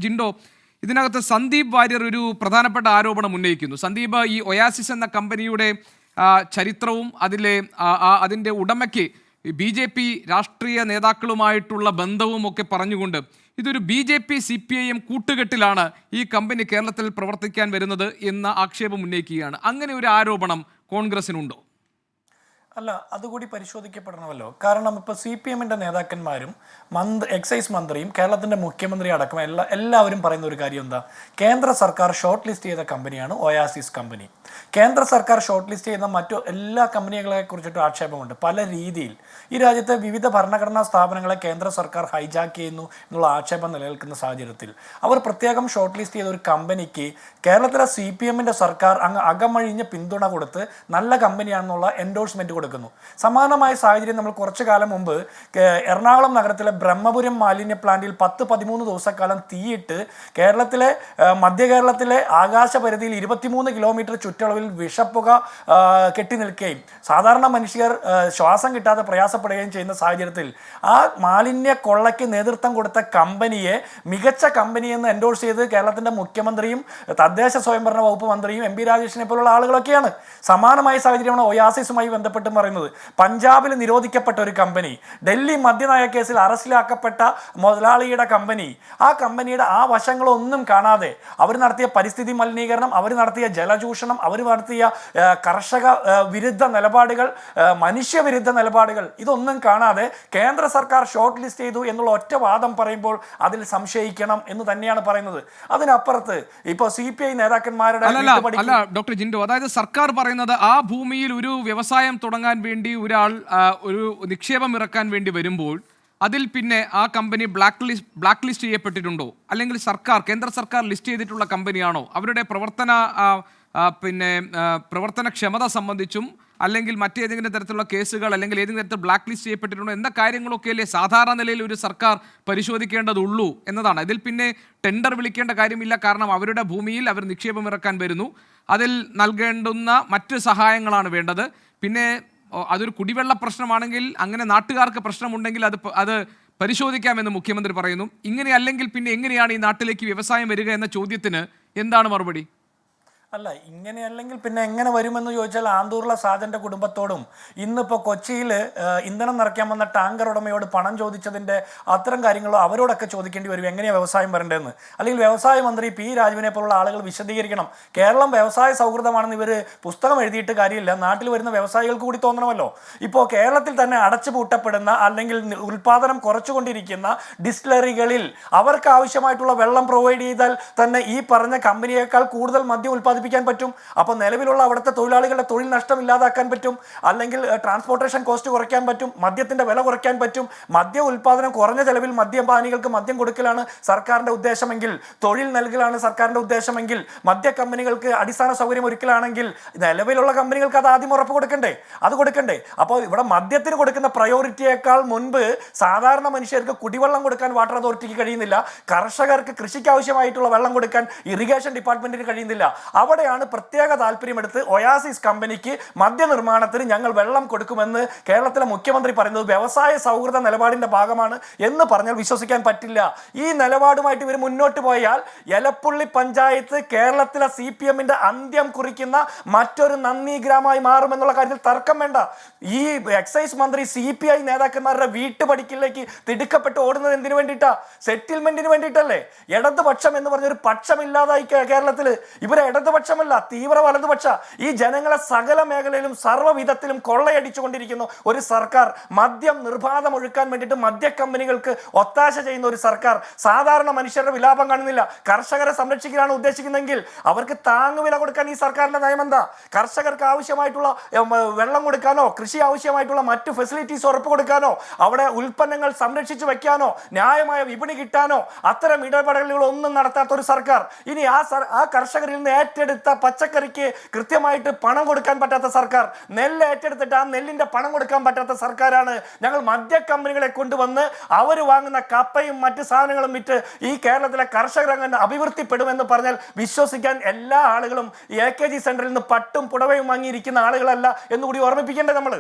ജിൻഡോ, ഇതിനകത്ത് സന്ദീപ് വാര്യർ ഒരു പ്രധാനപ്പെട്ട ആരോപണം ഉന്നയിക്കുന്നു. സന്ദീപ് ഈ ഒയാസിസ് എന്ന കമ്പനിയുടെ ചരിത്രവും അതിൻ്റെ ഉടമയ്ക്ക് BJP രാഷ്ട്രീയ നേതാക്കളുമായിട്ടുള്ള ബന്ധവും ഒക്കെ പറഞ്ഞുകൊണ്ട് ഇതൊരു BJP CPIM കൂട്ടുകെട്ടിലാണ് ഈ കമ്പനി കേരളത്തിൽ പ്രവർത്തിക്കാൻ വരുന്നത് എന്ന ആക്ഷേപം ഉന്നയിക്കുകയാണ്. അങ്ങനെ ഒരു ആരോപണം കോൺഗ്രസിനുണ്ടോ? അല്ല, അതുകൂടി പരിശോധിക്കപ്പെടണമല്ലോ. കാരണം ഇപ്പോൾ CPM-ൻ്റെ നേതാക്കന്മാരും എക്സൈസ് മന്ത്രിയും കേരളത്തിൻ്റെ മുഖ്യമന്ത്രി അടക്കം എല്ലാവരും പറയുന്ന ഒരു കാര്യം എന്താ? കേന്ദ്ര സർക്കാർ ഷോർട്ട് ലിസ്റ്റ് ചെയ്ത കമ്പനിയാണ് ഒയാസിസ് കമ്പനി. കേന്ദ്ര സർക്കാർ ഷോർട്ട് ലിസ്റ്റ് ചെയ്യുന്ന മറ്റു എല്ലാ കമ്പനികളെ കുറിച്ചിട്ട് ആക്ഷേപമുണ്ട്. പല രീതിയിൽ ഈ രാജ്യത്തെ വിവിധ ഭരണഘടനാ സ്ഥാപനങ്ങളെ കേന്ദ്ര സർക്കാർ ഹൈജാക്ക് ചെയ്യുന്നു എന്നുള്ള ആക്ഷേപം നിലനിൽക്കുന്ന സാഹചര്യത്തിൽ അവർ പ്രത്യേകം ഷോർട്ട് ലിസ്റ്റ് ചെയ്ത ഒരു കമ്പനിക്ക് കേരളത്തിലെ CPM-ൻ്റെ സർക്കാർ അങ്ങ് അകമഴിഞ്ഞ് പിന്തുണ കൊടുത്ത് നല്ല കമ്പനിയാണെന്നുള്ള എൻഡോഴ്സ്മെൻറ്റ് കൊടുക്കുന്നു. സമാനമായ സാഹചര്യം നമ്മൾ കുറച്ചു കാലം മുമ്പ് എറണാകുളം നഗരത്തിലെ ബ്രഹ്മപുരം മാലിന്യ പ്ലാന്റിൽ 10-13 ദിവസക്കാലം തീയിട്ട് കേരളത്തിലെ മധ്യ കേരളത്തിലെ ആകാശപരിധിയിൽ 23 കിലോമീറ്റർ ചുറ്റളവിൽ വിഷപ്പുക കെട്ടി നിൽക്കുകയും സാധാരണ മനുഷ്യർ ശ്വാസം കിട്ടാതെ പ്രയാസപ്പെടുകയും ചെയ്യുന്ന സാഹചര്യത്തിൽ ആ മാലിന്യ കൊള്ളയ്ക്ക് നേതൃത്വം കൊടുത്ത കമ്പനിയെ മികച്ച കമ്പനിയെന്ന് എൻഡോഴ്സ് ചെയ്ത് കേരളത്തിൻ്റെ മുഖ്യമന്ത്രിയും തദ്ദേശ സ്വയംഭരണ വകുപ്പ് മന്ത്രിയും MP രാജേഷിനെ പോലുള്ള ആളുകളൊക്കെയാണ്. സമാനമായ സാഹചര്യമാണ് ഒയാസിസുമായി ബന്ധപ്പെട്ട് പറയുന്നത്. പഞ്ചാബിൽ നിരോധിക്കപ്പെട്ട ഒരു കമ്പനി, ഡൽഹി മദ്യനയ കേസിൽ അറസ്റ്റിലാക്കപ്പെട്ട മുതലാളിയുടെ കമ്പനി, ആ കമ്പനിയുടെ ആ വശങ്ങളൊന്നും കാണാതെ അവർ നടത്തിയ പരിസ്ഥിതി മലിനീകരണം, അവർ നടത്തിയ ജലചൂഷണം, അവർ നടത്തിയ കർഷക വിരുദ്ധ നിലപാടുകൾ, മനുഷ്യവിരുദ്ധ നിലപാടുകൾ, ഇതൊന്നും കാണാതെ കേന്ദ്ര സർക്കാർ ഷോർട്ട് ലിസ്റ്റ് ചെയ്തു എന്നുള്ള ഒറ്റ വാദം പറയുമ്പോൾ അതിൽ സംശയിക്കണം എന്ന് തന്നെയാണ് പറയുന്നത്. അതിനപ്പുറത്ത് ഇപ്പോൾ CPI നേതാക്കന്മാരുടെ അല്ല ഡോക്ടർ ജിൻഡോ, അതായത് സർക്കാർ പറയുന്നത് ആ ഭൂമിയിൽ ഒരു വ്യവസായം തുടങ്ങാൻ വേണ്ടി ഒരാൾ ഒരു നിക്ഷേപം ഇറക്കാൻ വേണ്ടി വരുമ്പോൾ അതിൽ പിന്നെ ആ കമ്പനി ബ്ലാക്ക് ലിസ്റ്റ് ചെയ്യപ്പെട്ടിട്ടുണ്ടോ, അല്ലെങ്കിൽ കേന്ദ്ര സർക്കാർ ലിസ്റ്റ് ചെയ്തിട്ടുള്ള കമ്പനിയാണോ, അവരുടെ പ്രവർത്തനക്ഷമത സംബന്ധിച്ചും അല്ലെങ്കിൽ മറ്റേതെങ്കിലും തരത്തിലുള്ള കേസുകൾ അല്ലെങ്കിൽ ഏതെങ്കിലും തരത്തിൽ ബ്ലാക്ക് ലിസ്റ്റ് ചെയ്യപ്പെട്ടിട്ടുണ്ടോ എന്ന കാര്യങ്ങളൊക്കെ അല്ലേ സാധാരണ നിലയിൽ ഒരു സർക്കാർ പരിശോധിക്കേണ്ടതുള്ളൂ എന്നതാണ്. ഇതിൽ പിന്നെ ടെൻഡർ വിളിക്കേണ്ട കാര്യമില്ല. കാരണം അവരുടെ ഭൂമിയിൽ അവർ നിക്ഷേപം ഇറക്കാൻ വരുന്നു, അതിൽ നൽകേണ്ടുന്ന മറ്റ് സഹായങ്ങളാണ് വേണ്ടത്. പിന്നെ അതൊരു കുടിവെള്ള പ്രശ്നമാണെങ്കിൽ, അങ്ങനെ നാട്ടുകാർക്ക് പ്രശ്നമുണ്ടെങ്കിൽ അത് പരിശോധിക്കാമെന്ന് മുഖ്യമന്ത്രി പറയുന്നു. ഇങ്ങനെ അല്ലെങ്കിൽ പിന്നെ എങ്ങനെയാണ് ഈ നാട്ടിലേക്ക് വ്യവസായം വരിക എന്ന ചോദ്യത്തിന് എന്താണ് മറുപടി? അല്ല, ഇങ്ങനെ അല്ലെങ്കിൽ പിന്നെ എങ്ങനെ വരുമെന്ന് ചോദിച്ചാൽ ആന്തൂർല സാജൻ്റെ കുടുംബത്തോടും ഇന്നിപ്പോൾ കൊച്ചിയിൽ ഇന്ധനം നിറയ്ക്കാൻ വന്ന ടാങ്കർ ഉടമയോട് പണം ചോദിച്ചതിൻ്റെ അത്തരം കാര്യങ്ങളോ അവരോടൊക്കെ ചോദിക്കേണ്ടി വരും എങ്ങനെയാണ് വ്യവസായം വരേണ്ടതെന്ന്. അല്ലെങ്കിൽ വ്യവസായ മന്ത്രി P രാജുവിനെ പോലുള്ള ആളുകൾ വിശദീകരിക്കണം. കേരളം വ്യവസായ സൗഹൃദമാണെന്ന് ഇവർ പുസ്തകം എഴുതിയിട്ട് കാര്യമില്ല, നാട്ടിൽ വരുന്ന വ്യവസായികൾക്ക് കൂടി തോന്നണമല്ലോ. ഇപ്പോൾ കേരളത്തിൽ തന്നെ അടച്ചുപൂട്ടപ്പെടുന്ന അല്ലെങ്കിൽ ഉൽപ്പാദനം കുറച്ചുകൊണ്ടിരിക്കുന്ന ഡിസ്റ്റിലറികളിൽ അവർക്ക് ആവശ്യമായിട്ടുള്ള വെള്ളം പ്രൊവൈഡ് ചെയ്താൽ തന്നെ ഈ പറഞ്ഞ കമ്പനിയേക്കാൾ കൂടുതൽ മദ്യം ഉൽപ്പാദിപ്പിക്കാൻ പറ്റും. അപ്പോൾ നിലവിലുള്ള അവിടുത്തെ തൊഴിലാളികളുടെ തൊഴിൽ നഷ്ടം ഇല്ലാതാക്കാൻ പറ്റും, അല്ലെങ്കിൽ ട്രാൻസ്പോർട്ടേഷൻ കോസ്റ്റ് കുറയ്ക്കാൻ പറ്റും, മദ്യത്തിൻ്റെ വില കുറയ്ക്കാൻ പറ്റും. മദ്യ ഉൽപ്പാദനം കുറഞ്ഞ ചെലവിൽ മദ്യപാനികൾക്ക് മദ്യം കൊടുക്കലാണ് സർക്കാരിൻ്റെ ഉദ്ദേശമെങ്കിൽ, തൊഴിൽ നൽകലാണ് സർക്കാരിൻ്റെ ഉദ്ദേശമെങ്കിൽ, മദ്യ കമ്പനികൾക്ക് അടിസ്ഥാന സൗകര്യം ഒരുക്കലാണെങ്കിൽ നിലവിലുള്ള കമ്പനികൾക്ക് അത് ആദ്യം ഉറപ്പ് കൊടുക്കണ്ടേ? അത് കൊടുക്കണ്ടേ? അപ്പോൾ ഇവിടെ മദ്യത്തിന് കൊടുക്കുന്ന പ്രയോറിറ്റിയേക്കാൾ മുൻപ് സാധാരണ മനുഷ്യർക്ക് കുടിവെള്ളം കൊടുക്കാൻ വാട്ടർ അതോറിറ്റിക്ക് കഴിയുന്നില്ല, കർഷകർക്ക് കൃഷിക്ക് ആവശ്യമായിട്ടുള്ള വെള്ളം കൊടുക്കാൻ ഇറിഗേഷൻ ഡിപ്പാർട്ട്മെന്റിന് കഴിയുന്നില്ല. അവിടെയാണ് പ്രത്യേക താല്പര്യമെടുത്ത് ഒയാസിസ് കമ്പനിക്ക് മദ്യനിർമ്മാണത്തിന് ഞങ്ങൾ വെള്ളം കൊടുക്കുമെന്ന് കേരളത്തിലെ മുഖ്യമന്ത്രി പറയുന്നത് വ്യവസായ സൗഹൃദ നിലപാടിന്റെ ഭാഗമാണ് എന്ന് പറഞ്ഞാൽ വിശ്വസിക്കാൻ പറ്റില്ല. ഈ നിലപാടുമായിട്ട് ഇവർ മുന്നോട്ട് പോയാൽ എലപ്പുള്ളി പഞ്ചായത്ത് കേരളത്തിലെ CPM-ന്റെ അന്ത്യം കുറിക്കുന്ന മറ്റൊരു നന്ദി ഗ്രാമമായി മാറുമെന്നുള്ള കാര്യത്തിൽ തർക്കം വേണ്ട. ഈ എക്സൈസ് മന്ത്രി CPI നേതാക്കന്മാരുടെ വീട്ടുപടിക്കിലേക്ക് തിടുക്കപ്പെട്ട് ഓടുന്നത് എന്തിനു വേണ്ടിയിട്ടാ? സെറ്റിൽമെന്റിന് വേണ്ടിയിട്ടല്ലേ? ഇടതുപക്ഷം എന്ന് പറഞ്ഞൊരു പക്ഷമില്ലാതായി കേരളത്തിൽ. ഇവരെ ഇടതുപക്ഷമല്ല, തീവ്ര വലതുപക്ഷ. ഈ ജനങ്ങളെ സകല മേഖലയിലും സർവ്വവിധത്തിലും കൊള്ളയടിച്ചുകൊണ്ടിരിക്കുന്നു ഒരു സർക്കാർ. മദ്യം നിർബാധം ഒഴുക്കാൻ വേണ്ടിയിട്ട് മദ്യ കമ്പനികൾക്ക് ഒത്താശ ചെയ്യുന്ന ഒരു സർക്കാർ. സാധാരണ മനുഷ്യരുടെ വിലാപം കാണുന്നില്ല. കർഷകരെ സംരക്ഷിക്കാനാണ് ഉദ്ദേശിക്കുന്നതെങ്കിൽ അവർക്ക് താങ്ങുവില കൊടുക്കാൻ ഈ സർക്കാരിന്റെ നയമെന്താ? കർഷകർക്ക് ആവശ്യമായിട്ടുള്ള വെള്ളം കൊടുക്കാനോ, കൃഷി ആവശ്യമായിട്ടുള്ള മറ്റു ഫെസിലിറ്റീസ് ഉറപ്പ് കൊടുക്കാനോ, അവിടെ ഉൽപ്പന്നങ്ങൾ സംരക്ഷിച്ചു വെക്കാനോ, ന്യായമായ വിപണി കിട്ടാനോ അത്തരം ഇടപെടലുകളൊന്നും നടത്താത്ത ഒരു സർക്കാർ. ഇനി ആ കർഷകരിൽ നിന്ന് ഏറ്റെടുത്ത പച്ചക്കറിക്ക് കൃത്യമായിട്ട് പണം കൊടുക്കാൻ പറ്റാത്ത സർക്കാർ, നെല്ല് ഏറ്റെടുത്തിട്ട് ആ നെല്ലിന്റെ പണം കൊടുക്കാൻ പറ്റാത്ത സർക്കാരാണ്. ഞങ്ങൾ മദ്യ കമ്പനികളെ കൊണ്ടുവന്ന് അവർ വാങ്ങുന്ന കപ്പയും മറ്റ് സാധനങ്ങളും വിറ്റ് ഈ കേരളത്തിലെ കർഷകർ അങ്ങനെ അഭിവൃദ്ധിപ്പെടുമെന്ന് പറഞ്ഞാൽ വിശ്വസിക്കാൻ എല്ലാ ആളുകളും AKG സെന്ററിൽ നിന്ന് പട്ടും പുടവയും വാങ്ങിയിരിക്കുന്ന ആളുകളല്ല എന്നുകൂടി ഓർമ്മിപ്പിക്കേണ്ടത് നമ്മൾ.